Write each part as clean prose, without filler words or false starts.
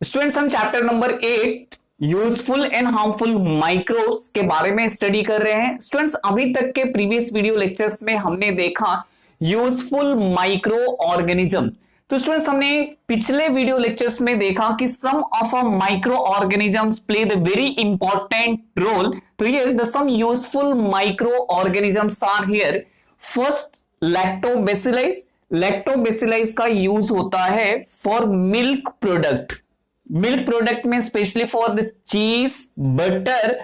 Students, हम chapter number 8 useful and harmful microbes के बारे में स्टडी कर रहे हैं। स्टूडेंट्स, अभी तक के प्रीवियस वीडियो लेक्चर्स में हमने देखा यूजफुल माइक्रो ऑर्गेनिज्म। तो स्टूडेंट्स, हमने पिछले वीडियो लेक्चर्स में देखा कि some of a micro organisms play the very important role. तो here the some useful micro organisms are here. First, lactobacillus. Lactobacillus का यूज होता है for milk product. Milk product में specially for the cheese, butter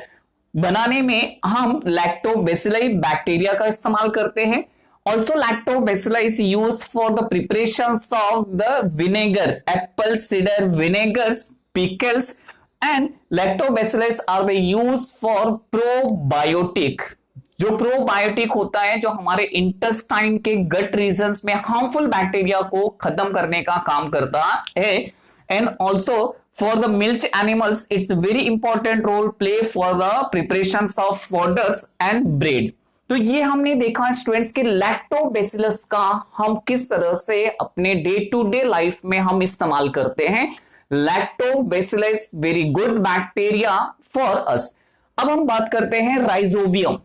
बनाने में हम lactobacilli bacteria का इस्तेमाल करते हैं। Also lactobacilli is use for the preparation of the vinegar, apple cider vinegars, pickles and lactobacillus are the use for probiotic. जो probiotic होता है, जो हमारे इंटेस्टाइन के गट रीजन्स में हार्मफुल बैक्टीरिया को खत्म करने का काम करता है। And also for the milk animals, it's a very important role play for the preparations of fodders and bread. तो ये हमने देखा स्टूडेंट्स के लैक्टोबैसिलस का हम किस तरह से अपने डे टू डे लाइफ में हम इस्तेमाल करते हैं। Lactobacillus very good bacteria for us. अब हम बात करते हैं राइजोबियम।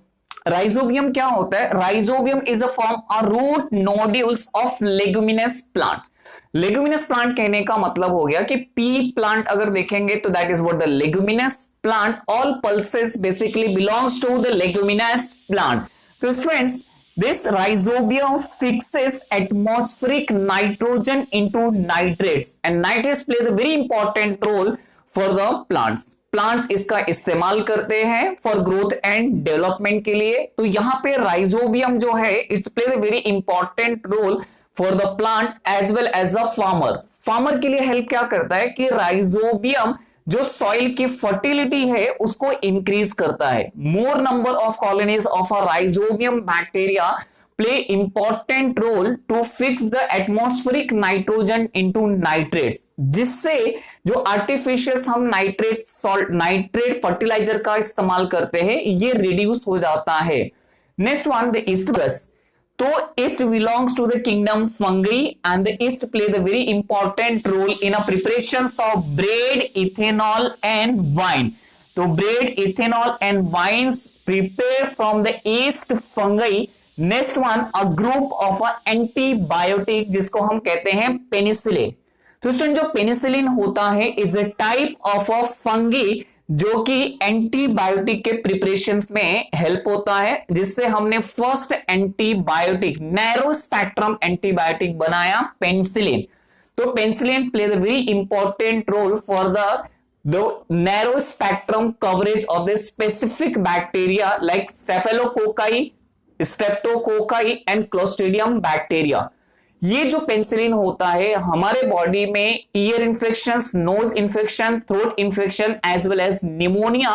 राइजोबियम क्या होता है? राइजोबियम इज अ फॉर्म और root nodules of leguminous plant. Leguminous plant कहने का मतलब हो गया कि पी प्लांट अगर देखेंगे तो that is what the leguminous plant. All pulses basically belongs to the leguminous plant. तो friends, this rhizobium fixes atmospheric nitrogen into nitrates and nitrates play the very important role for the plants. Plants इसका इस्तेमाल करते हैं for growth and development के लिए। तो यहां पे राइजोबियम जो है it's play the very important role for the plant as well as the farmer. Farmer के लिए हेल्प क्या करता है कि राइजोबियम जो सॉइल की फर्टिलिटी है उसको इंक्रीज करता है। More number of colonies of a rhizobium bacteria play important role to fix the atmospheric nitrogen into nitrates, जिससे जो आर्टिफिशियल हम नाइट्रेट फर्टिलाइजर का इस्तेमाल करते हैं ये रिड्यूस हो जाता है। नेक्स्ट वन, द ईस्ट गस। तो yeast belongs to the kingdom fungi and the yeast play the very important role in a preparations of bread, ethanol and wine. तो bread, ethanol and wines prepare from the yeast fungi. Next one, a group of a antibiotic जिसको हम कहते हैं penicillin. तो जो penicillin होता है is a type of a fungi जो कि एंटीबायोटिक के प्रिपरेशंस में हेल्प होता है, जिससे हमने first antibiotic, narrow spectrum antibiotic बनाया पेनिसिलिन। तो penicillin play the very important role for the narrow spectrum coverage of the specific bacteria like staphylococci, streptococci and clostridium bacteria. ये जो पेनिसिलिन होता है हमारे बॉडी में ear infection, nose infection, throat infection as well as pneumonia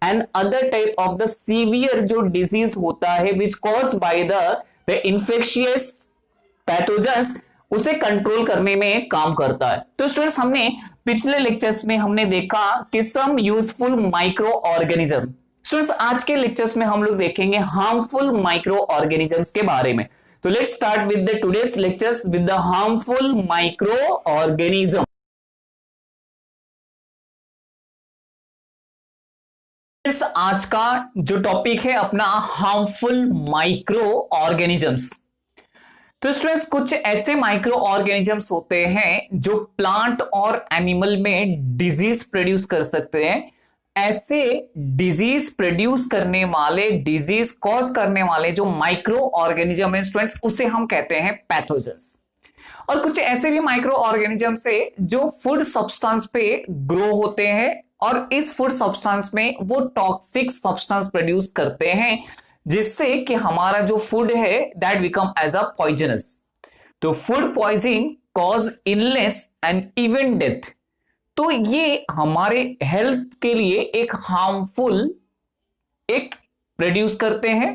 and other type of the severe जो disease होता है which cause by the infectious pathogens, उसे कंट्रोल करने में काम करता है। तो स्टूडेंट्स, हमने पिछले लेक्चर्स में हमने देखा कि some useful micro organism. Students, आज के लेक्चर्स में हम लोग देखेंगे हार्मफुल माइक्रो ऑर्गेनिजम्स के बारे में। तो let's start with the today's lectures with the harmful micro organism. आज का जो टॉपिक है अपना हार्मफुल माइक्रो ऑर्गेनिजम्स। तो स्टूडेंट्स, कुछ ऐसे माइक्रो ऑर्गेनिजम्स होते हैं जो प्लांट और एनिमल में डिजीज प्रोड्यूस कर सकते हैं। ऐसे डिजीज प्रोड्यूस करने वाले, डिजीज कॉज करने वाले जो माइक्रो ऑर्गेनिज्म है स्टूडेंट्स, उसे हम कहते हैं पैथोजेंस। और कुछ ऐसे भी माइक्रो ऑर्गेनिजम्स है जो फूड सब्सटेंस पे ग्रो होते हैं और इस फूड सब्सटेंस में वो टॉक्सिक सब्सटेंस प्रोड्यूस करते हैं, जिससे कि हमारा जो फूड है that become as a poisonous. तो food poisoning cause illness and even death. तो ये हमारे हेल्थ के लिए एक हार्मफुल एक प्रोड्यूस करते हैं।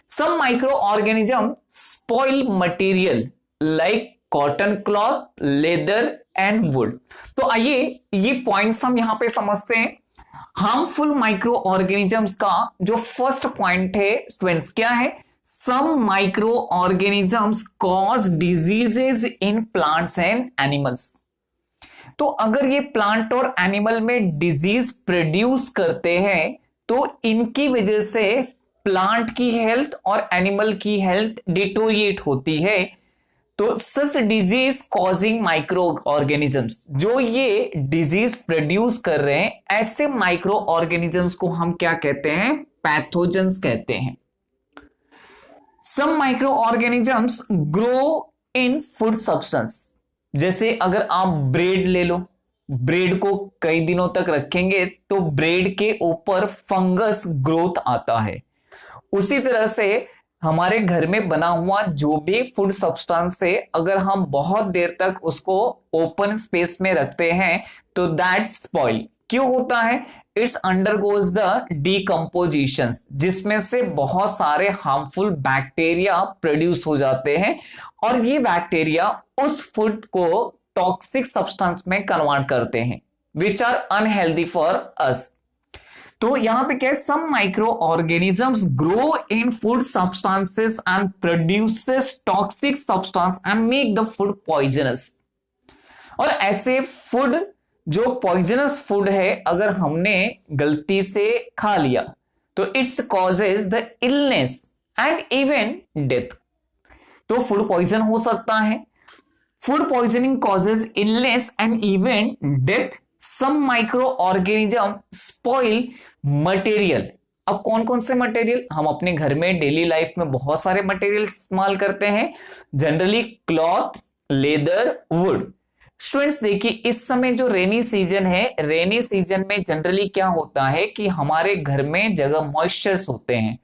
Some microorganism spoil material like cotton cloth, leather and wood. तो आइए ये पॉइंट्स हम यहां पे समझते हैं। हार्मफुल माइक्रो ऑर्गेनिजम्स का जो फर्स्ट पॉइंट है स्टूडेंट्स क्या है? Some microorganisms cause diseases in plants and animals. तो अगर ये प्लांट और एनिमल में डिजीज प्रोड्यूस करते हैं तो इनकी वजह से प्लांट की हेल्थ और एनिमल की हेल्थ डिटोरिएट होती है। तो सच डिजीज कॉजिंग माइक्रो ऑर्गेनिजम्स, जो ये डिजीज प्रोड्यूस कर रहे हैं, ऐसे माइक्रो ऑर्गेनिजम्स को हम क्या कहते हैं? पैथोजेंस कहते हैं। Some microorganisms grow in food substance. जैसे अगर आप ब्रेड ले लो, ब्रेड को कई दिनों तक रखेंगे तो ब्रेड के ऊपर फंगस ग्रोथ आता है। उसी तरह से हमारे घर में बना हुआ जो भी फूड सब्सटेंस है, अगर हम बहुत देर तक उसको ओपन स्पेस में रखते हैं तो दैट स्पॉइल। क्यों होता है? इट्स अंडरगोज द डीकंपोजिशन, जिसमें से बहुत सारे हार्मफुल बैक्टीरिया प्रोड्यूस हो जाते हैं और ये बैक्टीरिया उस फूड को टॉक्सिक सब्सटेंस में कन्वर्ट करते हैं, which are unhealthy for us. तो यहां पे क्या है? Some microorganisms grow in food substances and produces toxic substance and make the food poisonous. और ऐसे फूड जो पॉइजनस फूड है, अगर हमने गलती से खा लिया तो it's causes the illness and even death. तो फूड पॉइजन हो सकता है। Food poisoning causes illness and even death. Some microorganism spoil material. अब कौन कौन से मटेरियल? हम अपने घर में डेली लाइफ में बहुत सारे मटेरियल इस्तेमाल करते हैं, generally cloth, leather, would. Students देखिए, इस समय जो रेनी सीजन है, रेनी सीजन में जनरली क्या होता है कि हमारे घर में जगह मॉइस्चर्स होते हैं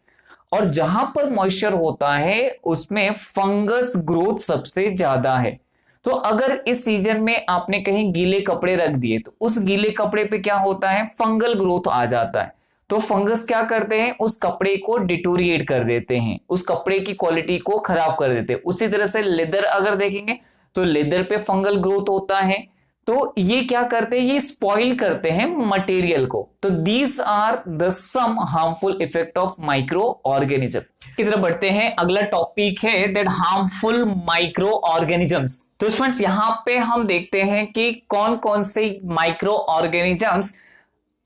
और जहां पर मॉइस्चर होता है उसमें फंगस ग्रोथ सबसे ज्यादा है। तो अगर इस सीजन में आपने कहीं गीले कपड़े रख दिए तो उस गीले कपड़े पे क्या होता है? फंगल ग्रोथ आ जाता है। तो फंगस क्या करते हैं? उस कपड़े को डिटोरिएट कर देते हैं, उस कपड़े की क्वालिटी को खराब कर देते हैं। उसी तरह से लेदर अगर देखेंगे तो लेदर पे फंगल ग्रोथ होता है। तो ये क्या करते हैं? ये स्पॉइल करते हैं मटेरियल को। तो these are the some harmful effect of microorganism. की तरफ बढ़ते हैं। अगला टॉपिक है दैट हार्मफुल माइक्रो ऑर्गेनिजम्स। तो स्टूडेंट्स यहां पे हम देखते हैं कि कौन कौन से माइक्रो ऑर्गेनिजम्स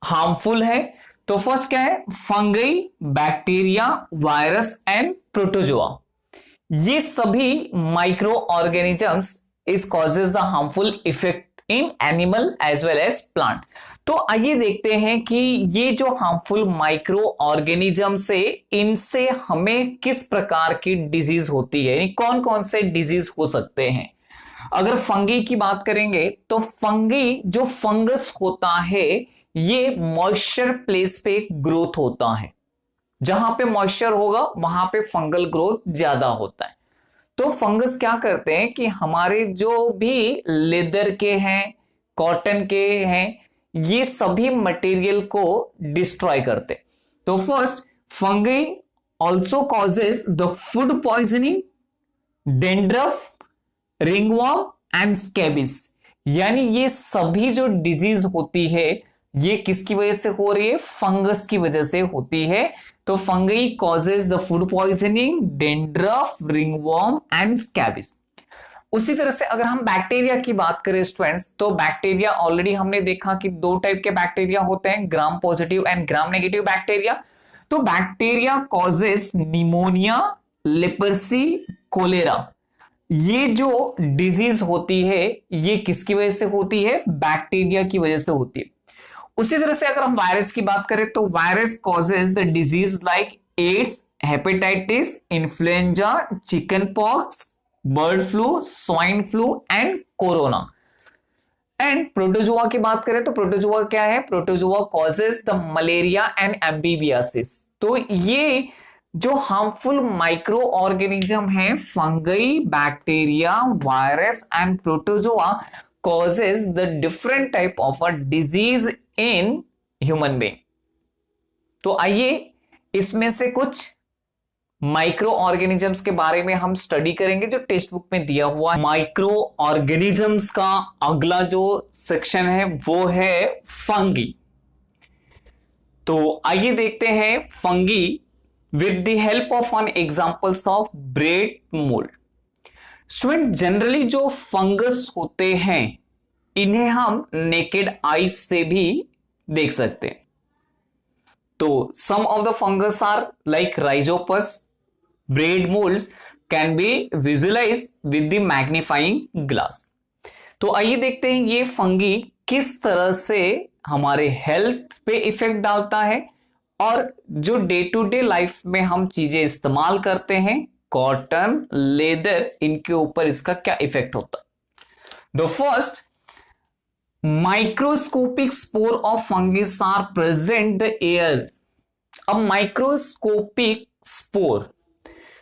हार्मफुल है। तो फर्स्ट क्या है? Fungi, bacteria, virus and protozoa. ये सभी microorganisms is causes the harmful effect in animal as well as plant. तो आइए देखते हैं कि ये जो हार्मफुल माइक्रो ऑर्गेनिज्म से, इनसे हमें किस प्रकार की डिजीज होती है, यानी कौन कौन से डिजीज हो सकते हैं। अगर फंगी की बात करेंगे तो फंगी जो फंगस होता है ये मॉइस्चर प्लेस पे ग्रोथ होता है। जहां पे मॉइस्चर होगा वहां पे फंगल ग्रोथ ज्यादा होता है। तो फंगस क्या करते हैं कि हमारे जो भी लेदर के हैं, कॉटन के हैं, ये सभी मटेरियल को डिस्ट्रॉय करते। तो first, fungi also causes the food poisoning, dandruff, ringworm and स्कैबिस। यानी ये सभी जो डिजीज होती है ये किसकी वजह से हो रही है? फंगस की वजह से होती है। तो fungi causes the food poisoning, dandruff, ringworm and स्कैबिस। उसी तरह से अगर हम बैक्टीरिया की बात करें स्टूडेंट्स, तो बैक्टीरिया ऑलरेडी हमने देखा कि दो टाइप के बैक्टीरिया होते हैं, gram positive and gram negative bacteria. तो bacteria causes pneumonia, leprosy, cholera. ये जो डिजीज होती है ये किसकी वजह से होती है? बैक्टीरिया की वजह से होती है। उसी तरह से अगर हम वायरस की बात करें तो virus causes the disease like AIDS, hepatitis, influenza, chicken pox, bird flu, swine flu and corona. And protozoa की बात करें तो प्रोटोजोआ क्या है? Protozoa causes the malaria and amoebiasis. तो ये जो हार्मफुल माइक्रो ऑर्गेनिज्म है, fungi, bacteria, virus and protozoa causes the different type of a disease in human being। तो आइए इसमें से कुछ माइक्रो ऑर्गेनिजम्स के बारे में हम स्टडी करेंगे जो टेक्स्ट बुक में दिया हुआ है। माइक्रो ऑर्गेनिजम्स का अगला जो सेक्शन है वो है फंगी। तो आइए देखते हैं fungi with the help of an examples of bread mould. Student generally जो फंगस होते हैं इन्हें हम नेकेड आईज से भी देख सकते हैं। तो some of the fungus are like rhizopus, bread moulds can be visualise with the magnifying glass. तो आइए देखते हैं ये फंगी किस तरह से हमारे हेल्थ पे इफेक्ट डालता है और जो डे टू डे लाइफ में हम चीजें इस्तेमाल करते हैं, कॉटन, लेदर, इनके ऊपर इसका क्या इफेक्ट होता है। The first, microscopic spore of fungus are present the air. अब माइक्रोस्कोपिक स्पोर,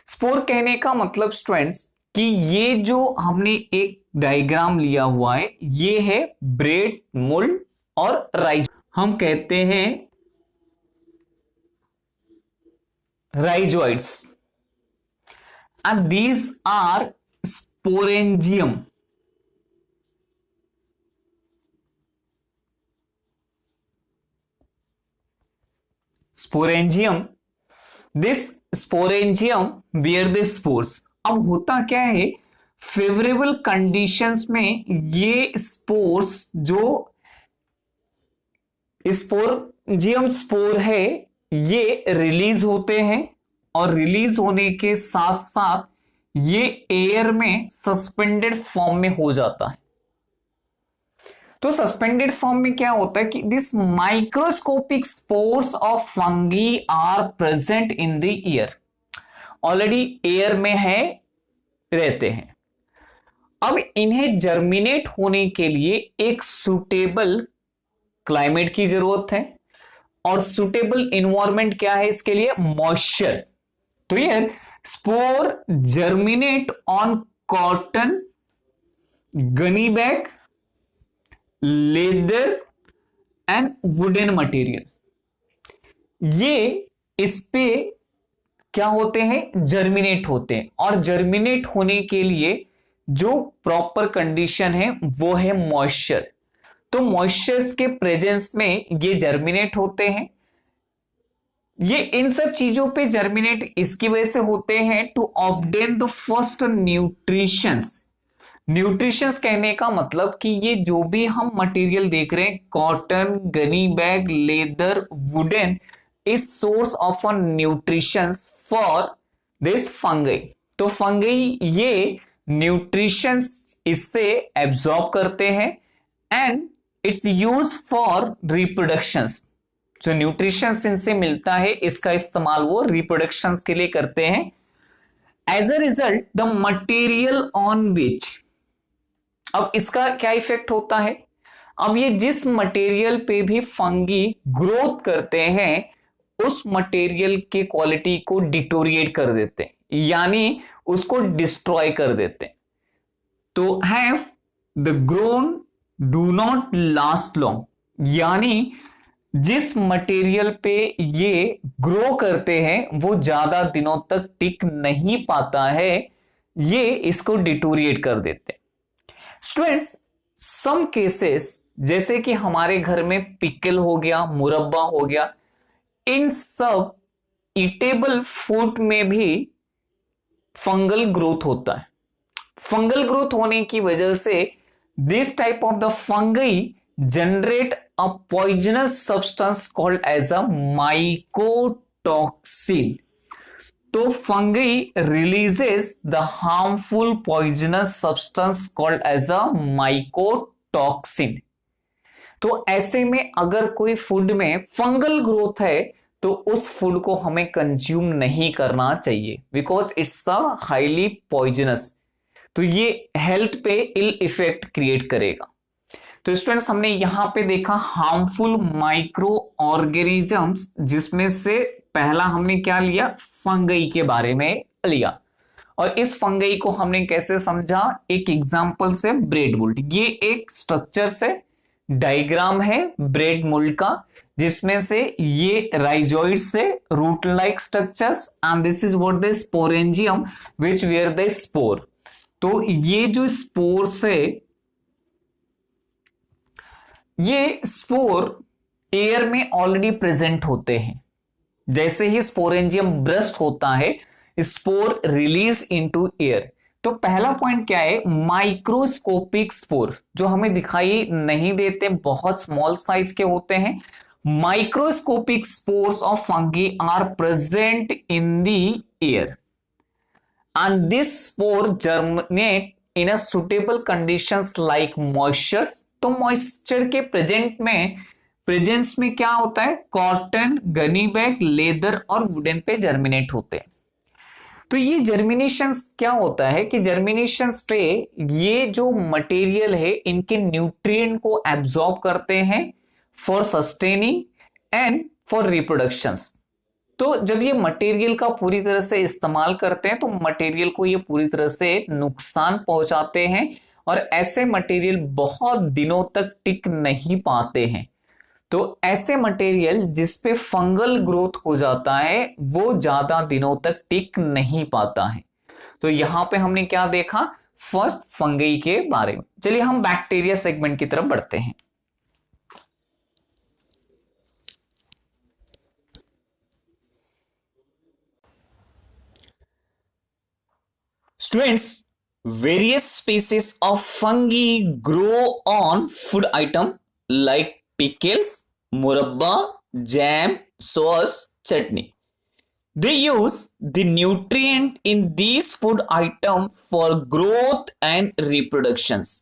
स्पोर कहने का मतलब स्टूडेंट्स कि ये जो हमने एक डायग्राम लिया हुआ है, ये है ब्रेड मोल्ड और राइज, हम कहते हैं rhizoids, and these are sporangium. Sporangium, this sporangium bear the spores. अब होता क्या है, फेवरेबल कंडीशंस में ये स्पोर्स जो स्पोरेंजियम स्पोर है ये रिलीज होते हैं और रिलीज होने के साथ साथ ये एयर में सस्पेंडेड फॉर्म में हो जाता है। तो सस्पेंडेड फॉर्म में क्या होता है कि this microscopic spores of fungi are present in the air, already air में है, रहते हैं। अब इन्हें जर्मिनेट होने के लिए एक सुटेबल क्लाइमेट की जरूरत है और सुटेबल इन्वायरमेंट क्या है इसके लिए, मॉइस्चर। तो ये spore germinate on cotton, gunny bag, leather and wooden material. ये इस पे क्या होते हैं, जर्मिनेट होते हैं। और जर्मिनेट होने के लिए जो प्रॉपर कंडीशन है वो है मॉइस्चर। तो मॉइस्चर्स के प्रेजेंस में ये जर्मिनेट होते हैं। ये इन सब चीजों पे जर्मिनेट इसकी वजह से होते हैं to obtain the first nutritions. Nutritions कहने का मतलब कि ये जो भी हम मटेरियल देख रहे हैं, cotton, gunny bag, leather, wooden, is source of a nutritions for this fungi. तो फंगी ये न्यूट्रिशंस इससे एब्जॉर्ब करते हैं and it's use for reproductions. जो न्यूट्रिशंस इनसे मिलता है इसका इस्तेमाल वो रिप्रोडक्शंस के लिए करते हैं। As a result the material on which, अब इसका क्या इफेक्ट होता है, अब ये जिस मटेरियल पे भी फंगी ग्रोथ करते हैं उस मटेरियल की क्वालिटी को डिटोरिएट कर देते हैं, यानी उसको डिस्ट्रॉय कर देते हैं। तो have the grown do not last long, यानी जिस मटेरियल पे ये ग्रो करते हैं वो ज्यादा दिनों तक टिक नहीं पाता है, ये इसको डिटोरिएट कर देते हैं। स्टूडेंट्स, सम केसेस जैसे कि हमारे घर में पिकल हो गया, मुरब्बा हो गया, इन सब ईटेबल फूड में भी फंगल ग्रोथ होता है। फंगल ग्रोथ होने की वजह से this type of the fungi generate a poisonous substance called as a mycotoxin. तो fungi releases the harmful poisonous substance called as a mycotoxin. तो ऐसे में अगर कोई फूड में फंगल ग्रोथ है तो उस फूड को हमें कंज्यूम नहीं करना चाहिए, because it's a highly poisonous. तो ये हेल्थ पे इल इफेक्ट क्रिएट करेगा। तो स्टूडेंट्स, हमने यहां पे देखा हार्मफुल माइक्रो ऑर्गेनिजम्स, जिसमें से पहला हमने क्या लिया, फंगई के बारे में लिया। और इस फंगई को हमने कैसे समझा, एक एग्जांपल से, ब्रेड मोल्ड। ये एक स्ट्रक्चर से डायग्राम है ब्रेड मोल्ड का, जिसमें से ये राइजोइड से root like structures and this is what the sporangium which wear the spore. तो ये जो स्पोर्स है, ये स्पोर एयर में ऑलरेडी प्रेजेंट होते हैं। जैसे ही स्पोरेंजियम ब्रस्ट होता है, स्पोर रिलीज इनटू एयर। तो पहला पॉइंट क्या है, माइक्रोस्कोपिक स्पोर, जो हमें दिखाई नहीं देते, बहुत स्मॉल साइज के होते हैं। Microscopic spores of fungi are present in the air and this spore germinate in a suitable conditions like moisture. तो मॉइस्चर के प्रेजेंस में क्या होता है, कॉटन, गनी बैग, लेदर और वुडन पे जर्मिनेट होते हैं। तो ये जर्मिनेशंस क्या होता है कि जर्मिनेशंस पे ये जो मटेरियल है इनके न्यूट्रिएंट को एब्जॉर्ब करते हैं for sustaining and for reproductions. तो जब ये मटेरियल का पूरी तरह से इस्तेमाल करते हैं तो मटेरियल को ये पूरी तरह से नुकसान पहुंचाते हैं और ऐसे मटेरियल बहुत दिनों तक टिक नहीं पाते हैं। तो ऐसे मटेरियल जिसपे फंगल ग्रोथ हो जाता है वो ज्यादा दिनों तक टिक नहीं पाता है। तो यहां पे हमने क्या देखा, फर्स्ट फंगी के बारे में। चलिए हम बैक्टीरिया सेगमेंट की तरफ बढ़ते हैं। Students, various species of fungi grow on food item like pickles, murabba, jam, sauce, chutney. They use the nutrient in these food item for growth and reproductions.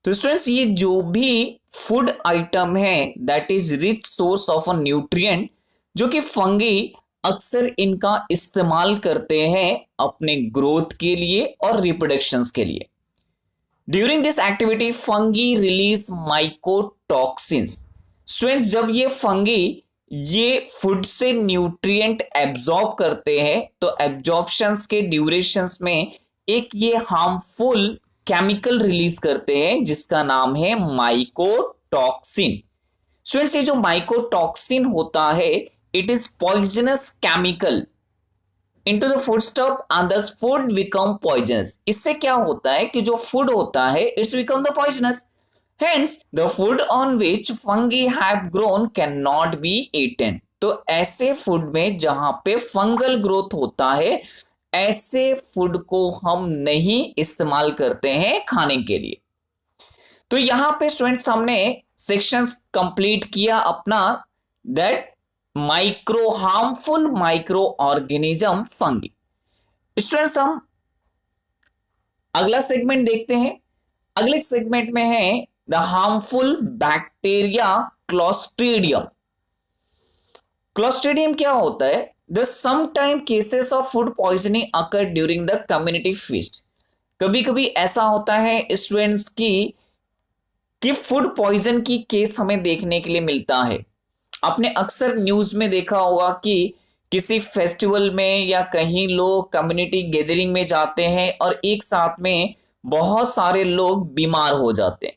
तो स्टूडेंट्स, ये जो भी फूड आइटम है that is rich source of a nutrient, जो कि fungi अक्सर इनका इस्तेमाल करते हैं अपने ग्रोथ के लिए और रिप्रोडक्शंस के लिए। During this activity fungi release mycotoxins. Students, जब ये फंगी ये फूड से न्यूट्रिएंट एब्जॉर्ब करते हैं तो एब्जॉर्प्शंस के ड्यूरेशंस में एक ये हार्मफुल केमिकल रिलीज करते हैं जिसका नाम है माइकोटॉक्सिन। स्टूडेंट्स, ये जो माइकोटॉक्सिन होता है it is poisonous chemical into the foodstuff and thus food become poisonous। इससे क्या होता है कि जो फूड होता है it's become the poisonous, hence the food on which fungi have grown cannot be eaten। तो ऐसे फूड में जहां पे फंगल ग्रोथ होता है ऐसे फूड को हम नहीं इस्तेमाल करते हैं खाने के लिए। तो यहां पे स्टूडेंट्स हमने सेक्शंस कंप्लीट किया अपना, that harmful micro organism fungi. Students, हम अगला सेगमेंट देखते हैं। अगले सेगमेंट में है the harmful bacteria clostridium. Clostridium क्या होता है, the sometime cases of food poisoning occur during the community feast. कभी कभी ऐसा होता है स्टूडेंट्स कि फूड पॉइजन की केस हमें देखने के लिए मिलता है। आपने अक्सर न्यूज में देखा होगा कि किसी फेस्टिवल में या कहीं लोग कम्युनिटी गैदरिंग में जाते हैं और एक साथ में बहुत सारे लोग बीमार हो जाते हैं।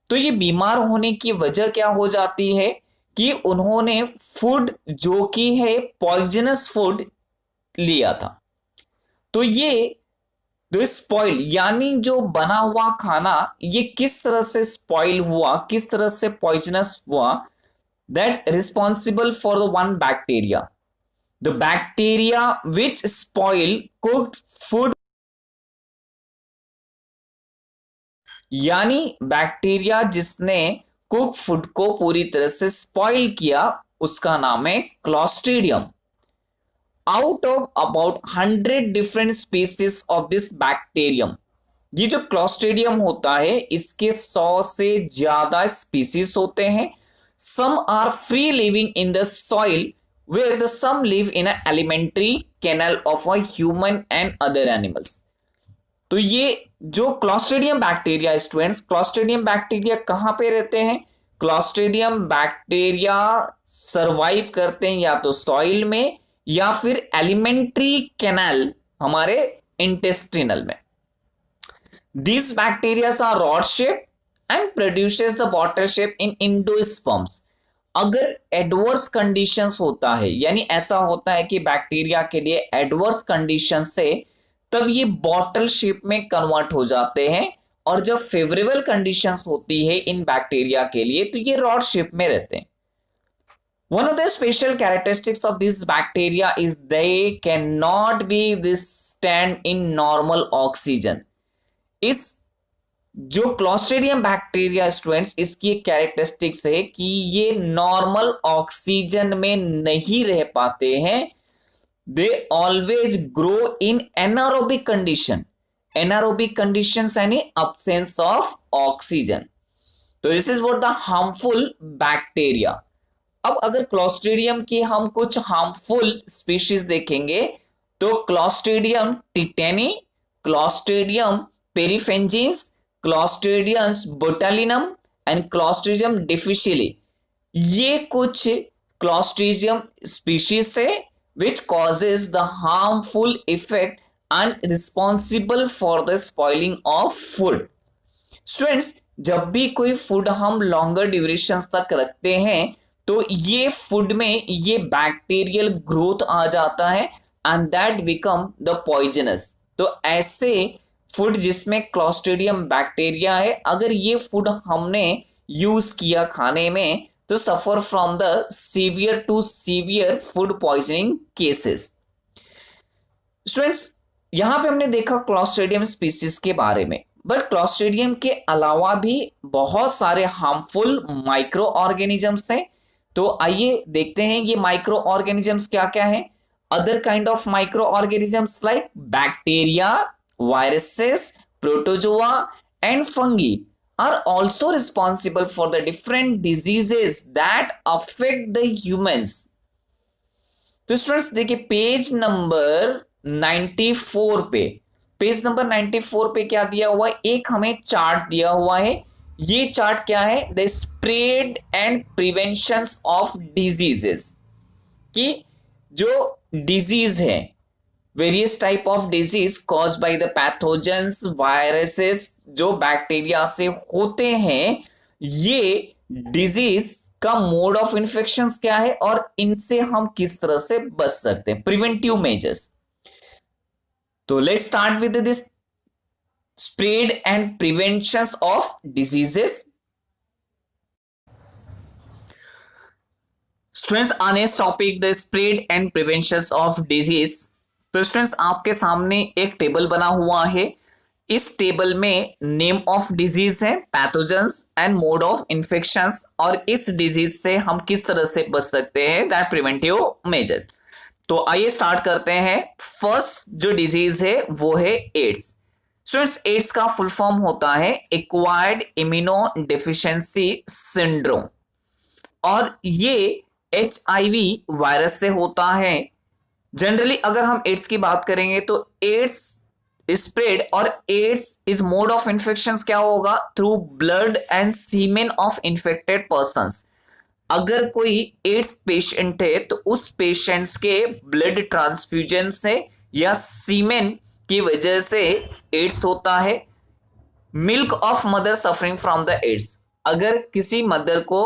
तो ये बीमार होने की वजह क्या हो जाती है कि उन्होंने फूड जो कि है पॉइजनस फूड लिया था। तो ये जो स्पॉइल यानी जो बना हुआ खाना ये किस तरह से स्पॉइल हुआ, किस तरह से पॉइजनस हुआ, that responsible for the one bacteria, the bacteria which spoil cooked food, यानी बैक्टीरिया जिसने कुक फूड को पूरी तरह से स्पॉइल किया उसका नाम है clostridium. Out of about 100 different species of this bacterium, ये जो क्लोस्ट्रीडियम होता है इसके 100 से ज्यादा स्पीसीज होते हैं। Some are free living in the soil, where the some live in an alimentary canal of a human and other animals। तो ये जो clostridium bacteria students, clostridium bacteria कहाँ पे रहते हैं? क्लोस्ट्रीडियम बैक्टीरिया सरवाइव करते हैं या तो सॉइल में या फिर एलिमेंट्री कैनाल, हमारे इंटेस्टिनल में। These bacteria are rod shaped and produces the bottle shape in endosperms। अगर एडवर्स कंडीशंस होता है, यानी ऐसा होता है कि बैक्टीरिया के लिए एडवर्स कंडीशन से तब ये बॉटल शेप में कन्वर्ट हो जाते हैं, और जब फेवरेबल कंडीशंस होती है इन बैक्टीरिया के लिए तो ये रॉड शेप में रहते हैं। One of the special characteristics of these bacteria is they cannot be withstand in normal oxygen. इस जो क्लॉस्ट्रिडियम बैक्टीरिया स्टूडेंट्स, इसकी एक कैरेक्टरिस्टिक्स है कि ये नॉर्मल ऑक्सीजन में नहीं रह पाते हैं. They always grow in anaerobic condition. Anaerobic conditions यानी absence ऑफ ऑक्सीजन. तो this is what the harmful bacteria. अब अगर क्लॉस्ट्रिडियम की हम कुछ हार्मफुल स्पीशीज देखेंगे तो clostridium tetani, clostridium perfringens, clostridium botulinum and clostridium difficile, ये कुछ क्लॉस्ट्रिडियम स्पीशीज है which causes the harmful effect and responsible for the spoiling of food. Students, जब भी कोई फूड हम लॉन्गर ड्यूरेशन तक रखते हैं तो ये फूड में ये बैक्टीरियल ग्रोथ आ जाता है and that become the poisonous. तो ऐसे फूड जिसमें क्लॉस्ट्रिडियम बैक्टीरिया है, अगर ये फूड हमने यूज किया खाने में तो suffer from the severe to severe food poisoning cases. Students, यहां पे हमने देखा क्लॉस्ट्रिडियम स्पीसीज के बारे में, बट क्लॉस्ट्रिडियम के अलावा भी बहुत सारे हार्मफुल माइक्रो ऑर्गेनिजम्स हैं. तो आइए देखते हैं ये माइक्रो ऑर्गेनिजम्स क्या क्या हैं. Other kind of micro organisms like bacteria, viruses, protozoa and fungi are also responsible for the different diseases that affect the humans. तो स्टूडेंट्स देखिए पेज नंबर 94 पे, पेज नंबर 94 पे क्या दिया हुआ है, एक हमें चार्ट दिया हुआ है. ये चार्ट क्या है, the spread and prevention of diseases, कि जो डिजीज है, various type of disease cause by the pathogens, viruses जो बैक्टीरिया से होते हैं, ये डिजीज का मोड ऑफ इन्फेक्शन क्या है और इनसे हम किस तरह से बच सकते हैं, प्रिवेंटिव मेजर्स. तो let's start with this spread and prevention of diseases. Students, on this topic the spread and prevention of disease. तो स्टूडेंट्स, आपके सामने एक टेबल बना हुआ है. इस टेबल में नेम ऑफ डिजीज है, pathogens and mode of infections, और इस डिजीज से हम किस तरह से बच सकते हैं, दैट प्रिवेंटिव मेजर. तो आइए स्टार्ट करते हैं. फर्स्ट जो डिजीज है वो है एड्स. स्टूडेंट्स, एड्स का फुल फॉर्म होता है एक्वायर्ड इम्यूनो डेफिशिएंसी सिंड्रोम, और ये HIV वायरस से होता है. जनरली अगर हम एड्स की बात करेंगे तो एड्स स्प्रेड और AIDS is mode of infection क्या होगा, through blood and semen of infected persons. अगर कोई एड्स पेशेंट है तो उस पेशेंट्स के ब्लड ट्रांसफ्यूजन से या सीमेन की वजह से एड्स होता है. Milk of mother suffering from the AIDS, अगर किसी मदर को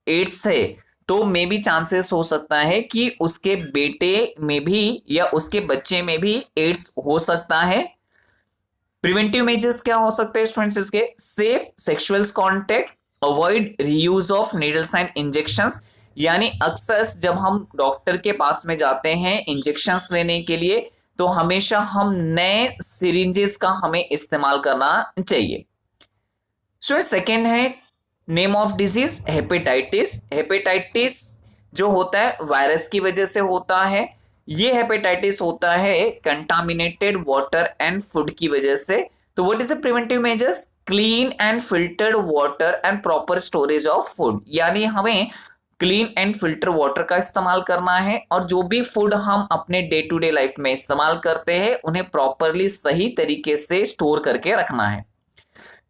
एड्स है तो मे भी चांसेस हो सकता है कि उसके बेटे में भी या उसके बच्चे में भी एड्स हो सकता है. प्रिवेंटिव मेजर्स क्या हो सकते हैं स्टूडेंट्स इसके, safe sexual contact, avoid reuse of needles and injections, यानी अक्सर जब हम डॉक्टर के पास में जाते हैं इंजेक्शंस लेने के लिए तो हमेशा हम नए सिरिंजेस का हमें इस्तेमाल करना चाहिए. सो सेकेंड है name of disease hepatitis. Hepatitis जो होता है वायरस की वजह से होता है. ये हेपेटाइटिस होता है कंटामिनेटेड वाटर एंड फूड की वजह से. तो what is the preventive measures, clean and filtered water and proper storage of food, यानी हमें क्लीन एंड फिल्टर वाटर का इस्तेमाल करना है और जो भी फूड हम अपने डे टू डे लाइफ में इस्तेमाल करते हैं उन्हें प्रॉपरली सही तरीके से स्टोर करके रखना है.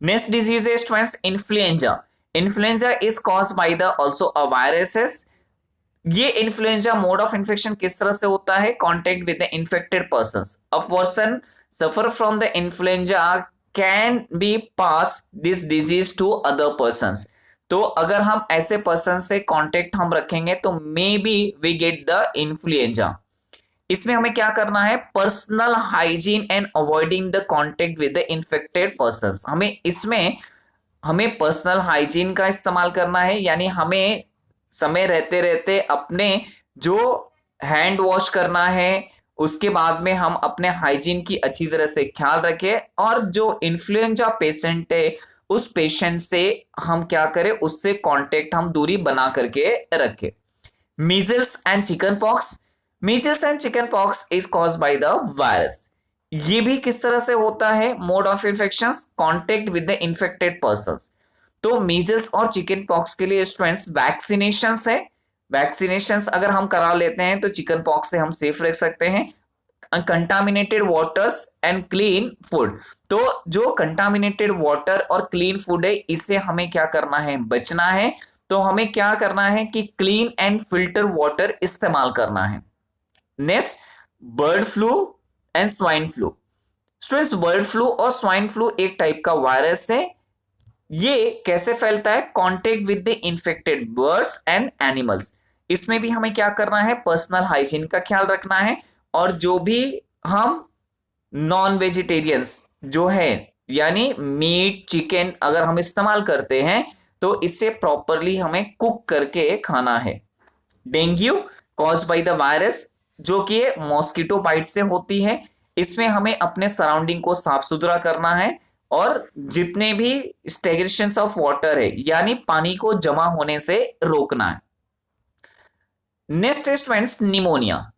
नेक्स्ट डिजीज है students influenza. Influenza is cause by the also a viruses. ये इन्फ्लुएंजा मोड ऑफ इन्फेक्शन किस तरह से होता है, contact with the infected persons. A person suffer from the influenza can be pass this disease to other persons. तो अगर हम ऐसे पर्सन से कॉन्टेक्ट हम रखेंगे तो maybe we get the influenza. इसमें हमें क्या करना है, personal hygiene and avoiding the contact with the infected persons. हमें पर्सनल हाइजीन का इस्तेमाल करना है, यानी हमें समय रहते रहते अपने जो हैंड वॉश करना है, उसके बाद में हम अपने हाइजीन की अच्छी तरह से ख्याल रखें, और जो इन्फ्लुएंजा पेशेंट है उस पेशेंट से हम क्या करें, उससे कांटेक्ट हम दूरी बना करके रखें। Measles and chicken pox. Measles and chicken pox is caused by the virus. ये भी किस तरह से होता है, mode of infection, contact with the infected persons. तो मीजल्स और चिकन पॉक्स के लिए स्टूडेंट्स वैक्सीनेशंस है। वैक्सीनेशंस अगर हम करा लेते हैं तो चिकन पॉक्स से हम सेफ रह सकते हैं। Contaminated waters and clean food. तो जो कंटामिनेटेड वाटर और क्लीन फूड है, इससे हमें क्या करना है, बचना है। तो हमें क्या करना है कि क्लीन एंड फिल्टर वाटर इस्तेमाल करना है। Next, bird flu and swine flu. Students, bird flu और स्वाइन फ्लू एक टाइप का वायरस है। ये कैसे फैलता है, contact with the infected birds and animals. इसमें भी हमें क्या करना है, पर्सनल हाइजीन का ख्याल रखना है। और जो भी हम नॉन वेजिटेरियंस जो है, यानी मीट चिकन अगर हम इस्तेमाल करते हैं तो इससे प्रॉपरली हमें कुक करके खाना है। Dengue caused by the virus, जो कि मॉस्किटो बाइट से होती है। इसमें हमें अपने सराउंडिंग को साफ सुथरा करना है और जितने भी स्टेग्नेशन ऑफ वाटर है, यानी पानी को जमा होने से रोकना है। Next is friends pneumonia.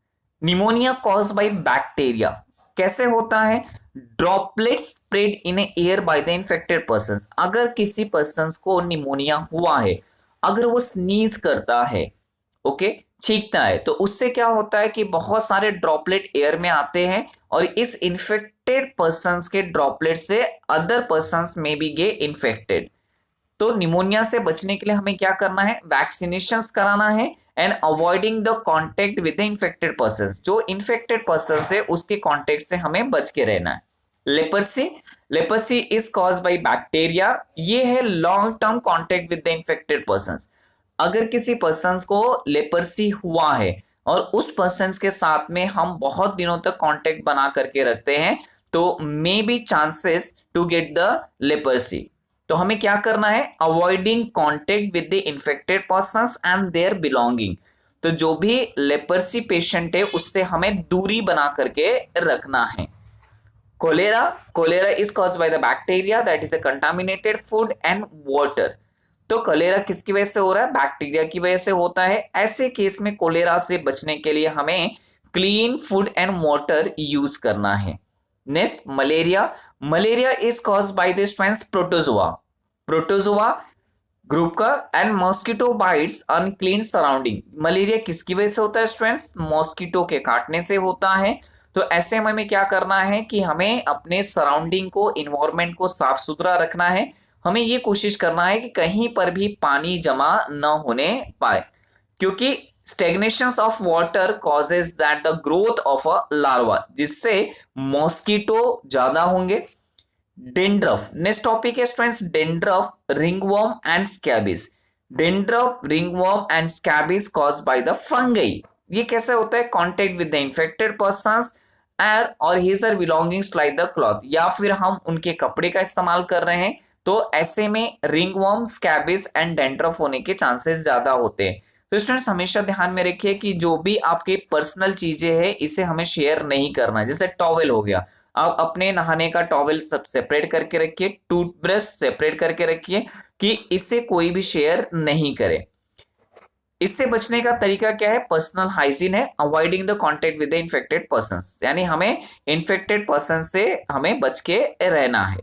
Pneumonia caused by bacteria. कैसे होता है, droplets spread in air by the infected persons. अगर किसी पर्संस को निमोनिया हुआ है, अगर वो स्नीज करता है, ओके, छींकता है, तो उससे क्या होता है कि बहुत सारे ड्रॉपलेट एयर में आते हैं और इस इन्फेक्टेड पर्संस के ड्रॉपलेट से अदर पर्संस में भी गेट इन्फेक्टेड। तो निमोनिया से बचने के लिए हमें क्या करना है, वैक्सीनेशंस कराना है and avoiding the contact with the infected persons. जो इन्फेक्टेड पर्सन है उसके कांटेक्ट से हमें बच के रहना है। Leprosy. Leprosy is caused by bacteria. ये है long term contact with the infected persons. अगर किसी पर्सन को लेपर्सी हुआ है और उस पर्सन के साथ में हम बहुत दिनों तक कांटेक्ट बना करके रखते हैं, तो maybe chances to get the leprosy. तो हमें क्या करना है, avoiding contact with the infected persons and their belonging. तो जो भी लेपर्सी पेशेंट है उससे हमें दूरी बना करके रखना है। Cholera. Cholera is caused by the bacteria that is a contaminated food and water. तो कोलेरा किसकी वजह से हो रहा है, बैक्टीरिया की वजह से होता है। ऐसे केस में कोलेरा से बचने के लिए हमें clean food and water use करना है। Next, malaria. Malaria is caused by the strains protozoa. Protozoa group का and mosquito bites unclean surrounding. Malaria किसकी वजह से होता है स्ट्रेंस, मॉस्किटो के काटने से होता है। तो ऐसे में हमें क्या करना है कि हमें अपने सराउंडिंग को, इन्वायरमेंट को साफ सुथरा रखना है। हमें ये कोशिश करना है कि कहीं पर भी पानी जमा न होने पाए, क्योंकि stagnation of water causes that the growth of a larva, जिससे मॉस्किटो ज्यादा होंगे। डेंड्रफ। नेक्स्ट टॉपिक है students dandruff, ringworm and स्कैबिस। Dandruff, ringworm and स्कैबिस caused by the fungi. ये कैसे होता है, contact with the infected persons and और हिजर belongings like the cloth, या फिर हम उनके कपड़े का इस्तेमाल कर रहे हैं, तो ऐसे में रिंगवर्म, स्कैबिस एंड डेंड्रफ होने के चांसेस ज्यादा होते हैं। तो स्टूडेंट्स हमेशा ध्यान में रखिए कि जो भी आपके पर्सनल चीजें हैं इसे हमें शेयर नहीं करना। जैसे टॉवेल हो गया, आप अपने नहाने का टॉवेल सब सेपरेट करके रखिए, टूथब्रश सेपरेट करके रखिए कि इससे कोई भी शेयर नहीं करे। इससे बचने का तरीका क्या है, पर्सनल हाइजीन है, avoiding the contact with the infected persons, यानी हमें इन्फेक्टेड पर्सन से हमें बच के रहना है।